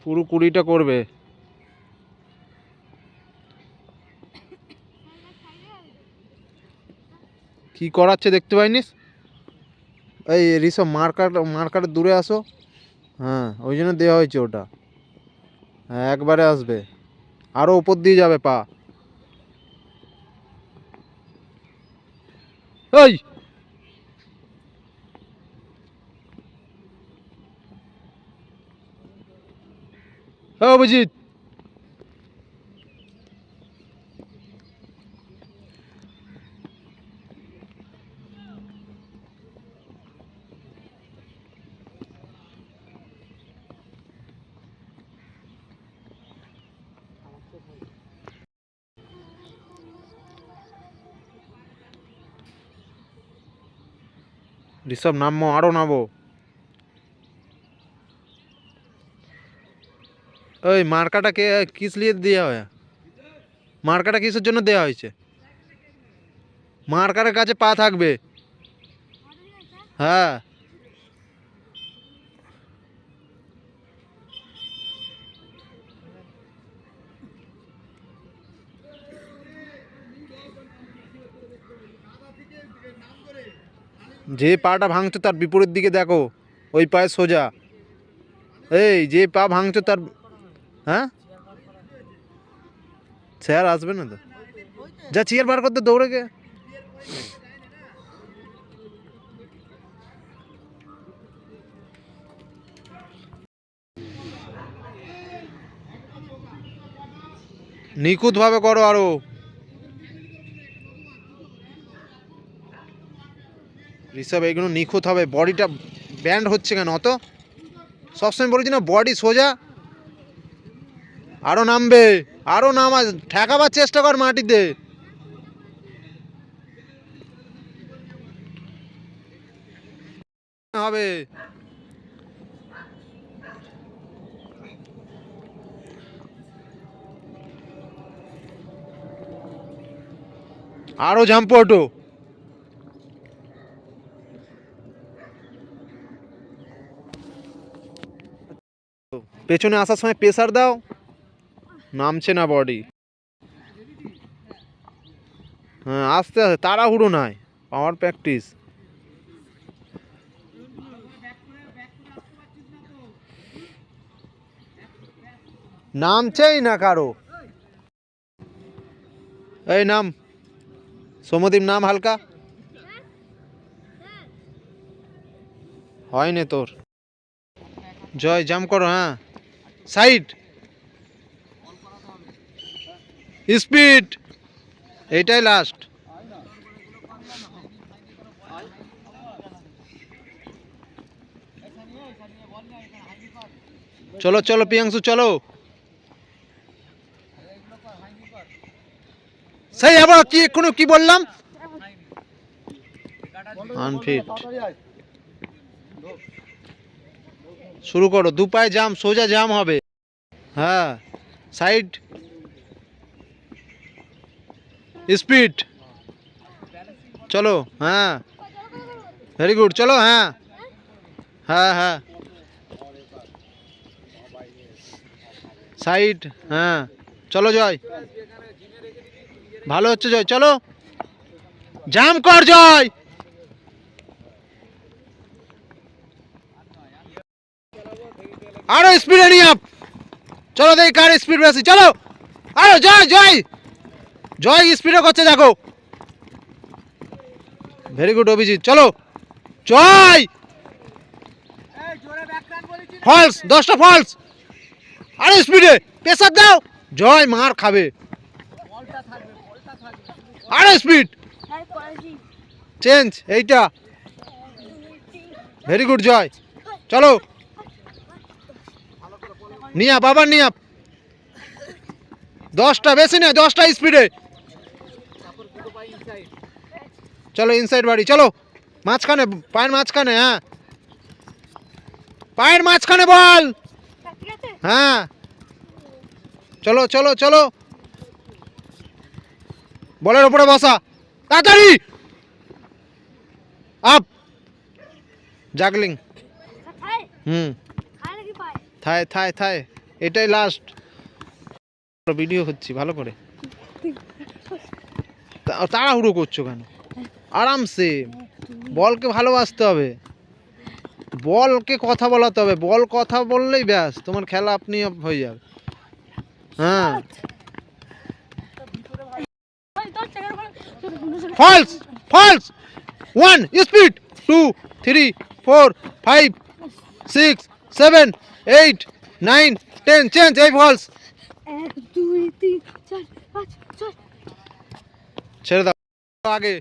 পুরো 20টা করবে। কি করাচ্ছে দেখতে পাইনিস? এই ঋষভ মার্কার দূরে আসো। হ্যাঁ, ওই জন্য দেওয়া হয়েছে ওটা। হ্যাঁ, একবারে আসবে, আরও উপর দিয়ে যাবে পা। এই অভিজিৎ, ঋষভ নামো, আরও নামো। ওই মার্কাটা কে কিস লিয়ে দেওয়া হয়? মার্কাটা কিসের জন্য দেওয়া হয়েছে? মার্কারের কাছে পা থাকবে। হ্যাঁ, যে পাটা ভাঙছো তার বিপরীত দিকে দেখো, ওই পায়ে সোজা। এই যে পা ভাঙছো তার, হ্যাঁ স্যার আসবে না তো, যা চেয়ার বার করতে দৌড়ে গে। নিখুঁতভাবে করো আরো। ঋষভ এইগুলো নিখুঁত হবে, বডিটা ব্যান্ড হচ্ছে কেন অত? সবসময় বলেছি না বডি সোজা। আরো নামবে, আরো নামা, ঠেকাবার চেষ্টা কর মাটিতে। হবে, আরো জাম্প ওঠো। পেছনে আসার সময় প্রেসার দাও, নামছে না বডি। হ্যাঁ, আস্তে আস্তে, তাড়াহুড়ো নাই, পাওয়ার প্র্যাকটিস। নামছেই না কারো। এই নাম, সৌম্যদীপ নাম হালকা। হয়নি তোর। জয় জাম্প করো, হ্যাঁ সাইড, স্পিড, এইটাই লাস্ট। চলো চলো প্রিয়াংশু চলো। সেই আবার কি এক্ষুনি কি বললাম? আনফিট। শুরু করো, দু পায়ে জাম, সোজা জাম হবে। হ্যাঁ, সাইড, স্পিড, চলো। হ্যাঁ, ভেরি গুড, চলো। হ্যাঁ হ্যাঁ হ্যাঁ, সাইড, হ্যাঁ চলো জয়, ভালো হচ্ছে জয়, চলো জাম কর জয়। আরো স্পিডে নিয়ে আপ, চলো দেখি কার স্পিড বেশি, চলো আরো। জয় জয়, জয় স্পিডে করছে দেখো। ভেরি গুড অভিজিৎ, চলো জয়। ফলস, 10টা ফলস, আরো স্পিডে প্রেসার দাও। জয় মার খাবে, আরো স্পিড, চেঞ্জ এইটা। ভেরি গুড জয়, চলো নিয়ে আপ, আবার নিয়ে আপ। 10টা, বেশি না, 10টা স্পিডে। চলো ইনসাইড বাড়ি, চলো মাঝখানে, পায়ের মাঝখানে। হ্যাঁ, পায়ের মাঝখানে বল। হ্যাঁ, চলো চলো চলো, বলের উপরে বসা, তাড়াতাড়ি আপ, জাগলিং। হুম, থায় থায় থায়, এটাই লাস্ট ভিডিও হচ্ছে ভালো করে। তাড়াহুড়ো করছো কেন? আরামসে। বলকে ভালোবাসতে হবে, বলকে কথা বলাতে হবে, বল কথা বললেই ব্যাস তোমার খেলা আপনি হয়ে যাবে। হ্যাঁ ফলস ফলস 1 স্পিড 2 3 4 5 6 7 8 9 10 চেঞ্জ এই ফলস 1 2 3 4 5 6 ছেড়ে দাও আগে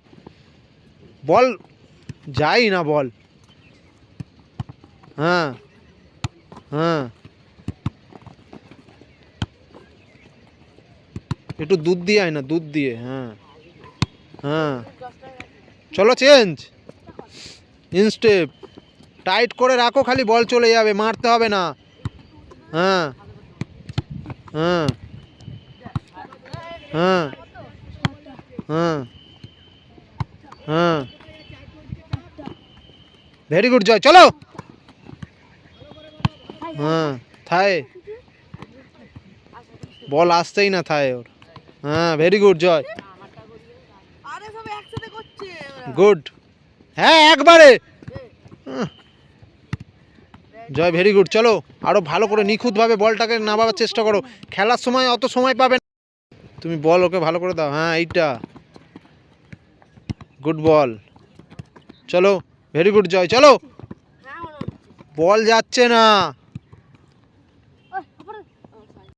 বল যাই না বল। হ্যাঁ হ্যাঁ একটু দুধ দিয়ে আয় না, দুধ দিয়ে। হ্যাঁ হ্যাঁ চলো চেঞ্জ ইনস্টেপ টাইট করে রাখো, খালি বল চলে যাবে, মারতে হবে না। হ্যাঁ হ্যাঁ হ্যাঁ হ্যাঁ হ্যাঁ ভেরি গুড জয় চলো। হ্যাঁ থায় বল আসতেই না থায় ওর। হ্যাঁ ভেরি গুড জয়, আরে সব একসাথে করছে ওরা। গুড। হ্যাঁ একবারে জয় ভেরি গুড। চলো আরো ভালো করে নিখুঁতভাবে বলটাকে নামাবার চেষ্টা করো, খেলার সময় অত সময় পাবে না তুমি, বল ওকে ভালো করে দাও। হ্যাঁ এইটা গুড বল। চলো ভেরি গুড জয় চলো, বল যাচ্ছে না।